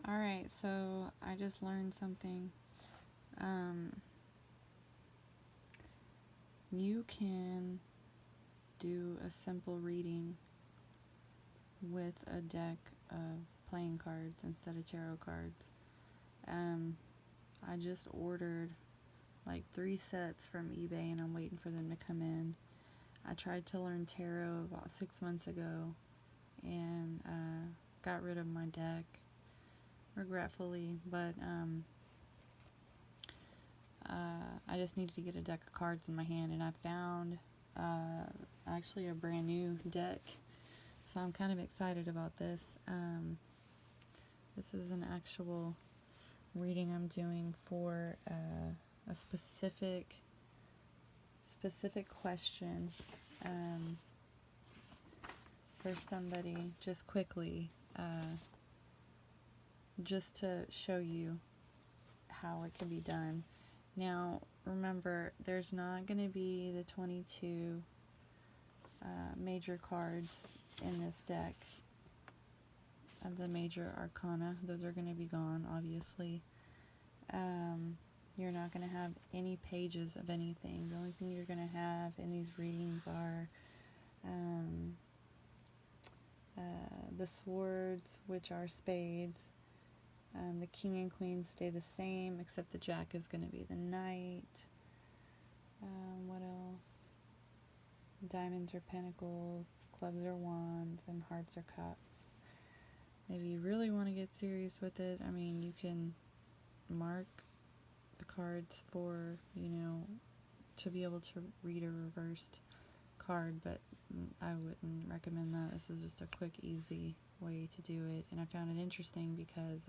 Alright, so I just learned something. You can do a simple reading with a deck of playing cards instead of tarot cards. I just ordered like 3 sets from eBay and I'm waiting for them to come in. I tried to learn tarot about 6 months ago and got rid of my deck regretfully, but I just needed to get a deck of cards in my hand, and I found actually a brand new deck, so I'm kind of excited about this. This is an actual reading I'm doing for a specific question for somebody, just quickly, just to show you how it can be done. Now, remember, there's not going to be the 22 major cards in this deck of the major arcana. Those are going to be gone, obviously. You're not going to have any pages of anything. The only thing you're going to have in these readings are the swords, which are spades. The king and queen stay the same, except the jack is going to be the knight. What else? Diamonds are pentacles, clubs are wands, and hearts are cups. If you really want to get serious with it, I mean, you can mark the cards for, to be able to read a reversed card, but I wouldn't recommend that. This is just a quick, easy way to do it, and I found it interesting because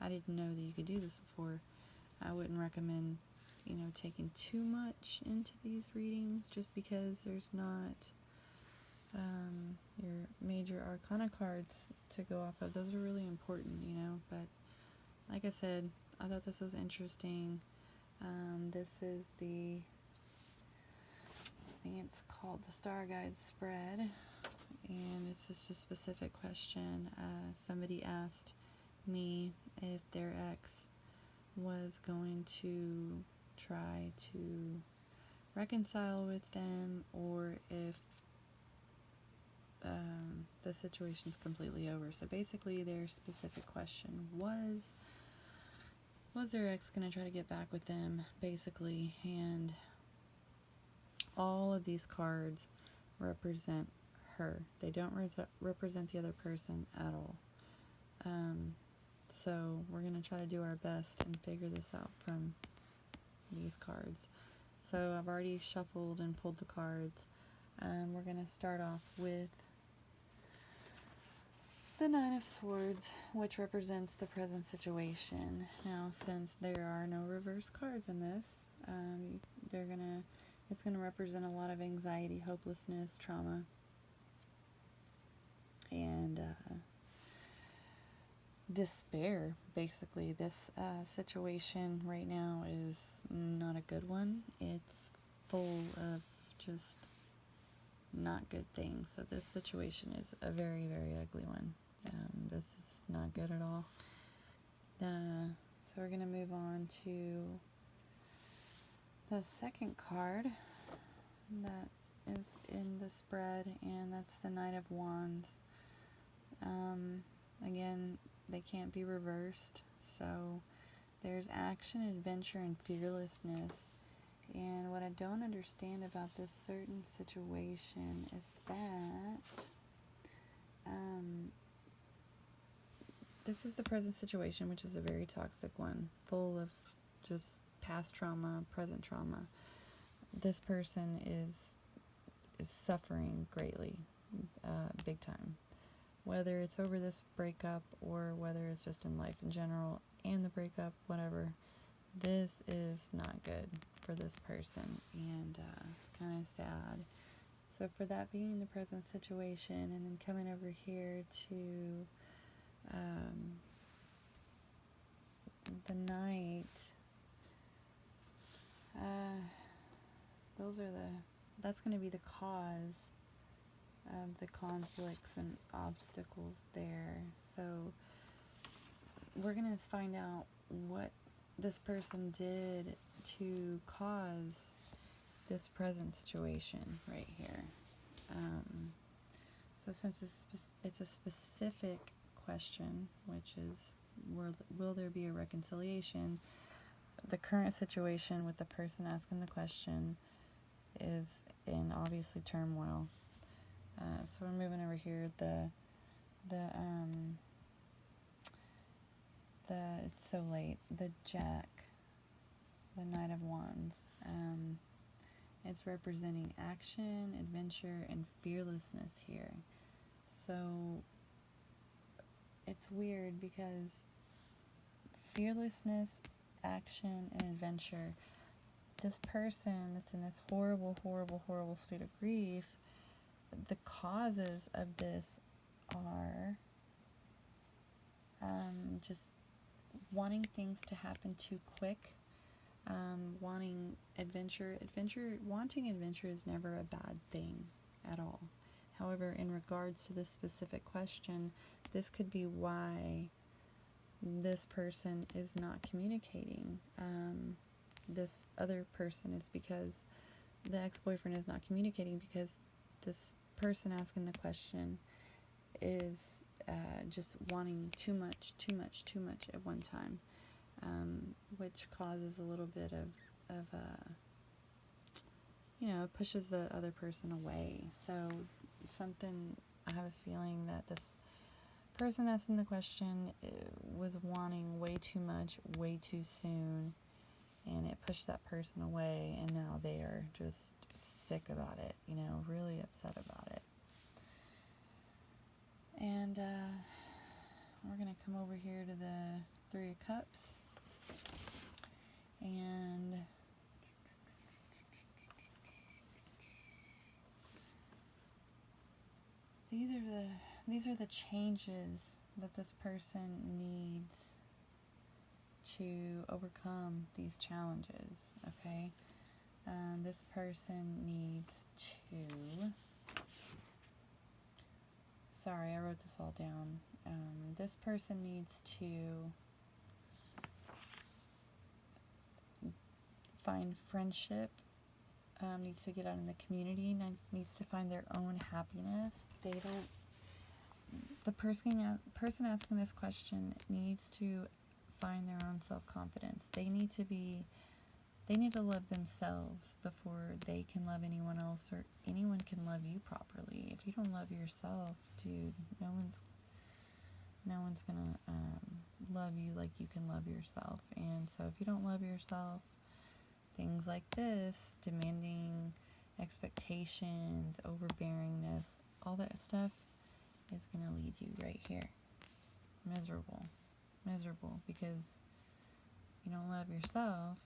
I didn't know that you could do this before. I wouldn't recommend taking too much into these readings, just because there's not your major arcana cards to go off of. Those are really important, but like I said, I thought this was interesting. This is I think it's called the Star Guide Spread, and it's just a specific question. Somebody asked me if their ex was going to try to reconcile with them, or if the situation's completely over. So basically, their specific question was their ex going to try to get back with them, basically, and all of these cards represent her. They don't represent the other person at all. So we're going to try to do our best and figure this out from these cards. So I've already shuffled and pulled the cards. We're going to start off with the Nine of Swords, which represents the present situation. Now, since there are no reverse cards in this, it's gonna represent a lot of anxiety, hopelessness, trauma, and despair. Basically, this situation right now is not a good one. It's full of just not good things. So this situation is a very, very ugly one. This is not good at all. So we're going to move on to the second card that is in the spread, and that's the Knight of Wands. Again, they can't be reversed, so there's action, adventure, and fearlessness. And what I don't understand about this certain situation is that this is the present situation, which is a very toxic one, full of just past trauma, present trauma. This person is suffering greatly, big time. Whether it's over this breakup or whether it's just in life in general and the breakup, whatever, this is not good for this person, and it's kind of sad. So for that being the present situation, and then coming over here to the Knight, that's going to be the cause of the conflicts and obstacles there. So we're going to find out what this person did to cause this present situation right here. So since it's a specific question, which is, will there be a reconciliation? The current situation with the person asking the question is in obviously turmoil. So we're moving over here. It's so late. The Jack, the Knight of Wands. It's representing action, adventure, and fearlessness here. So it's weird because fearlessness, action, and adventure, this person that's in this horrible, horrible, horrible state of grief, the causes of this are just wanting things to happen too quick, wanting adventure. Wanting adventure is never a bad thing at all. However, in regards to this specific question, this could be why this person is not communicating. This other person is because the ex-boyfriend is not communicating because this person asking the question is just wanting too much at one time, which causes a little bit of pushes the other person away. So I have a feeling that this person asking the question was wanting way too much, way too soon, and it pushed that person away, and now they are just sick about it, really upset about it. And we're going to come over here to the Three of Cups, and these are the changes that this person needs to overcome these challenges, okay? This person needs to... Sorry, I wrote this all down. This person needs to find friendship, needs to get out in the community, needs to find their own happiness. The person asking this question needs to find their own self-confidence. They need to love themselves before they can love anyone else, or anyone can love you properly. If you don't love yourself, dude, no one's gonna love you like you can love yourself. And so if you don't love yourself, things like this, demanding expectations, overbearingness, all that stuff is gonna lead you right here miserable, because you don't love yourself,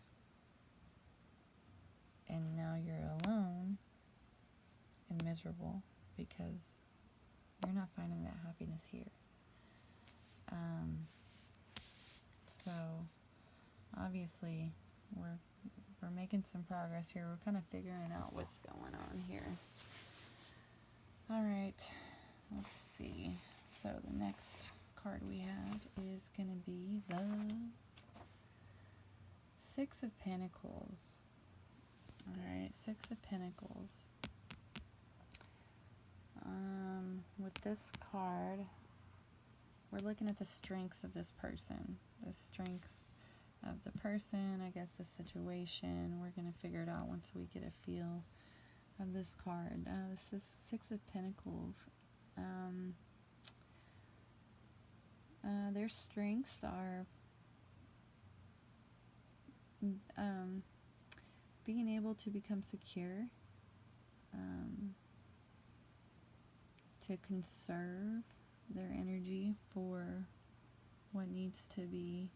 and now you're alone and miserable because you're not finding that happiness here. So obviously we're making some progress here. We're kind of figuring out what's going on here. All right, let's see. So the next card we have is going to be the Six of Pentacles. Alright, Six of Pentacles. With this card, we're looking at the strengths of this person. The strengths of the person, I guess the situation. We're going to figure it out once we get a feel of this card. This is Six of Pentacles. Their strengths are being able to become secure, to conserve their energy for what needs to be,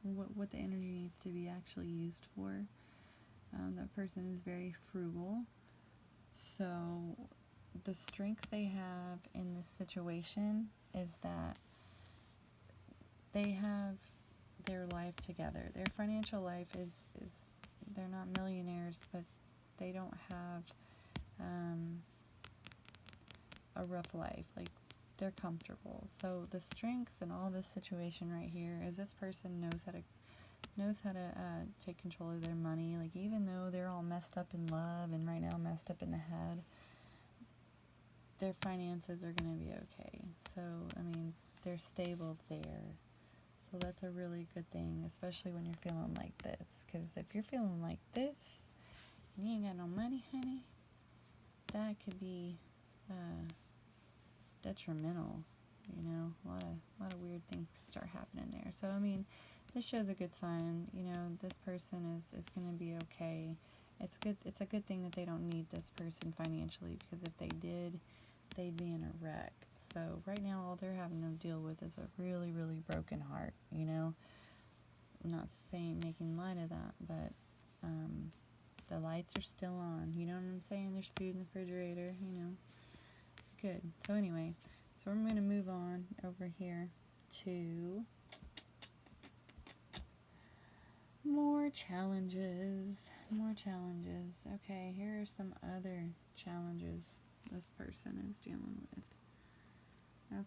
what the energy needs to be actually used for. That person is very frugal. So the strengths they have in this situation is that they have their life together. Their financial life is they're not millionaires, but they don't have a rough life. Like, they're comfortable. So the strengths in all this situation right here is this person knows how to take control of their money. Like, even though they're all messed up in love and right now messed up in the head, their finances are going to be okay. So, I mean, they're stable there. So that's a really good thing, especially when you're feeling like this. Because if you're feeling like this and you ain't got no money, honey, that could be detrimental. You know, a lot of weird things start happening there. So, I mean, this shows a good sign. You know, this person is going to be okay. It's good. It's a good thing that they don't need this person financially, because if they did, they'd be in a wreck. So right now, all they're having to deal with is a really, really broken heart. You know, I'm not saying making light of that, but the lights are still on. You know what I'm saying? There's food in the refrigerator. You know, good. So anyway, so I'm going to move on over here to more challenges. Okay, here are some other challenges this person is dealing with.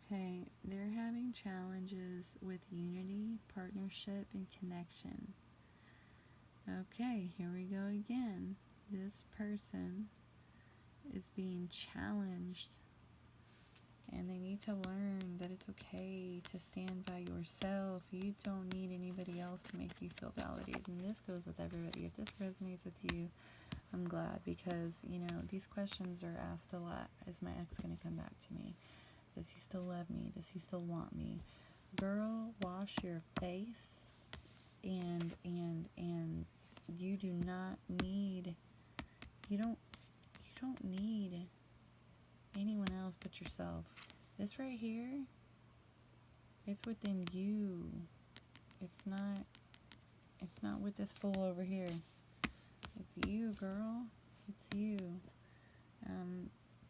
Okay, they're having challenges with unity, partnership, and connection. Okay, here we go again. This person is being challenged, and they need to learn that it's okay to stand by yourself. You don't need anybody else to make you feel validated. And this goes with everybody. If this resonates with you, I'm glad, because, you know, these questions are asked a lot. Is my ex going to come back to me? Does he still love me? Does he still want me? Girl, wash your face, and you do not need, you don't need anyone else but yourself. This right here, it's within you. It's not with this fool over here. It's you, girl. It's you.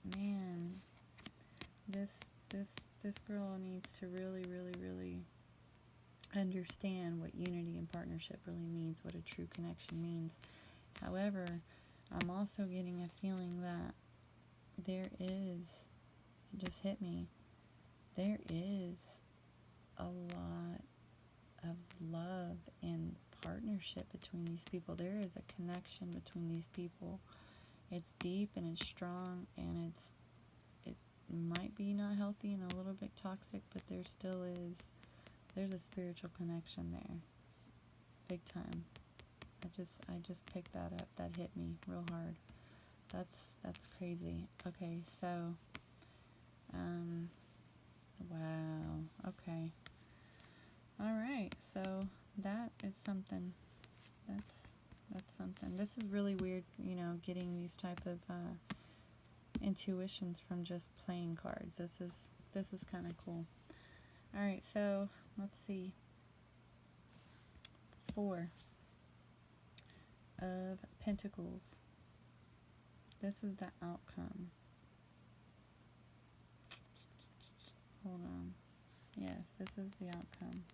Man, this girl needs to really, really, really understand what unity and partnership really means, what a true connection means. However, I'm also getting a feeling that there is, it just hit me, there is a lot of love and partnership between these people. There is a connection between these people. It's deep and it's strong, and it might be not healthy and a little bit toxic, but there still is, there's a spiritual connection there, big time. I just picked that up. That hit me real hard. That's crazy. Okay, so wow. Okay. All right. So that is something. That's something. This is really weird, you know, getting these type of intuitions from just playing cards. This is kind of cool. All right. So let's see. 4 of Pentacles. This is the outcome. Hold on. Yes, this is the outcome.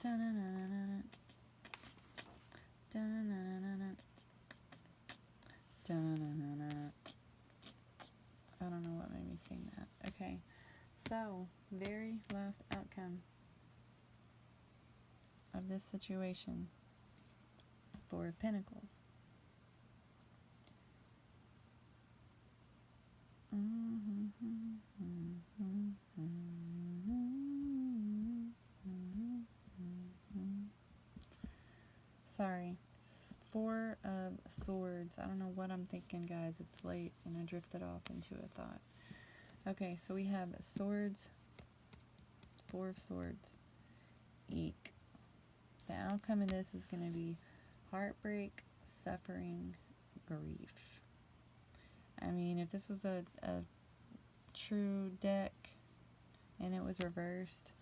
Da-na-na-na-na. Da-na-na-na-na. Da-na-na-na-na. I don't know what made me sing that. Okay, so very last outcome of this situation is the 4 of Pentacles. Sorry. 4 of Swords. I don't know what I'm thinking, guys. It's late and I drifted off into a thought. Okay, so we have Swords, 4 of Swords. Eek. The outcome of this is going to be heartbreak, suffering, grief. I mean, if this was a true deck and it was reversed,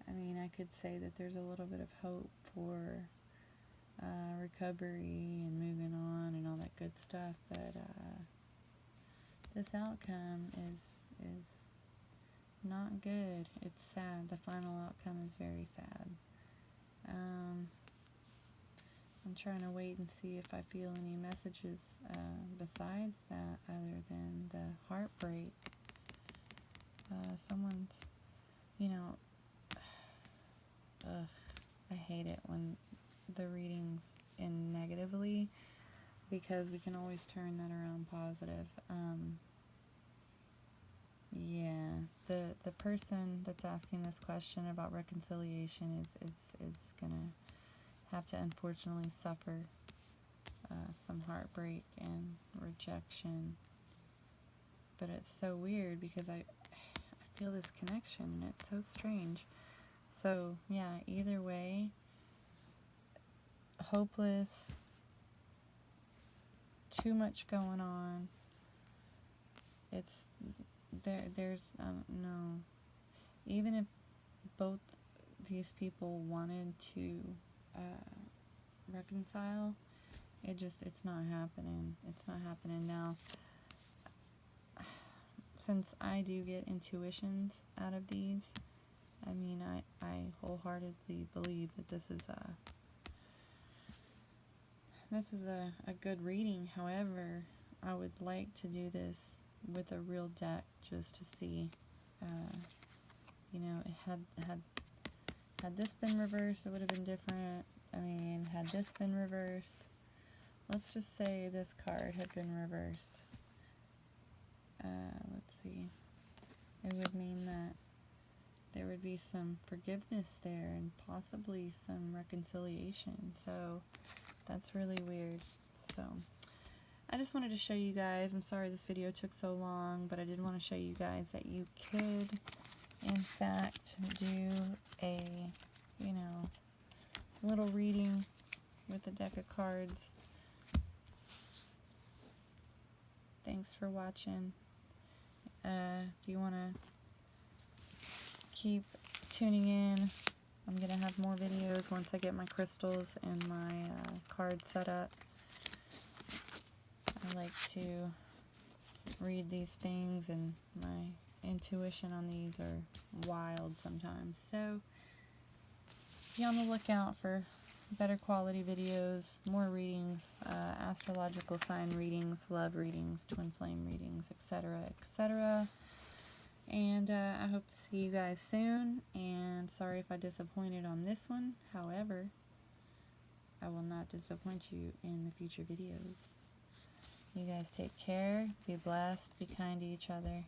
I mean, I could say that there's a little bit of hope for recovery and moving on and all that good stuff, but this outcome is not good. It's sad. The final outcome is very sad. I'm trying to wait and see if I feel any messages besides that, other than heartbreak. Someone's, you know, I hate it when the readings end negatively, because we can always turn that around positive. Yeah, the person that's asking this question about reconciliation is gonna have to unfortunately suffer some heartbreak and rejection. But it's so weird because I feel this connection, and it's so strange. So yeah, either way, hopeless, too much going on. It's there's no, even if both these people wanted to reconcile, it's not happening. It's not happening now. Since I do get intuitions out of these, I mean, I wholeheartedly believe that this is a good reading. However, I would like to do this with a real deck just to see, you know, had this been reversed, it would have been different. I mean, had this been reversed, let's just say this card had been reversed. Let's see. It would mean that there would be some forgiveness there and possibly some reconciliation. So that's really weird. So I just wanted to show you guys. I'm sorry this video took so long, but I did want to show you guys that you could, in fact, do a, you know, little reading with a deck of cards. Thanks for watching. If you want to keep tuning in, I'm going to have more videos once I get my crystals and my cards set up. I like to read these things, and my intuition on these are wild sometimes. So be on the lookout for better quality videos, more readings, astrological sign readings, love readings, twin flame readings, etc., etc. And I hope to see you guys soon, and sorry if I disappointed on this one. However, I will not disappoint you in the future videos. You guys take care, be blessed, be kind to each other.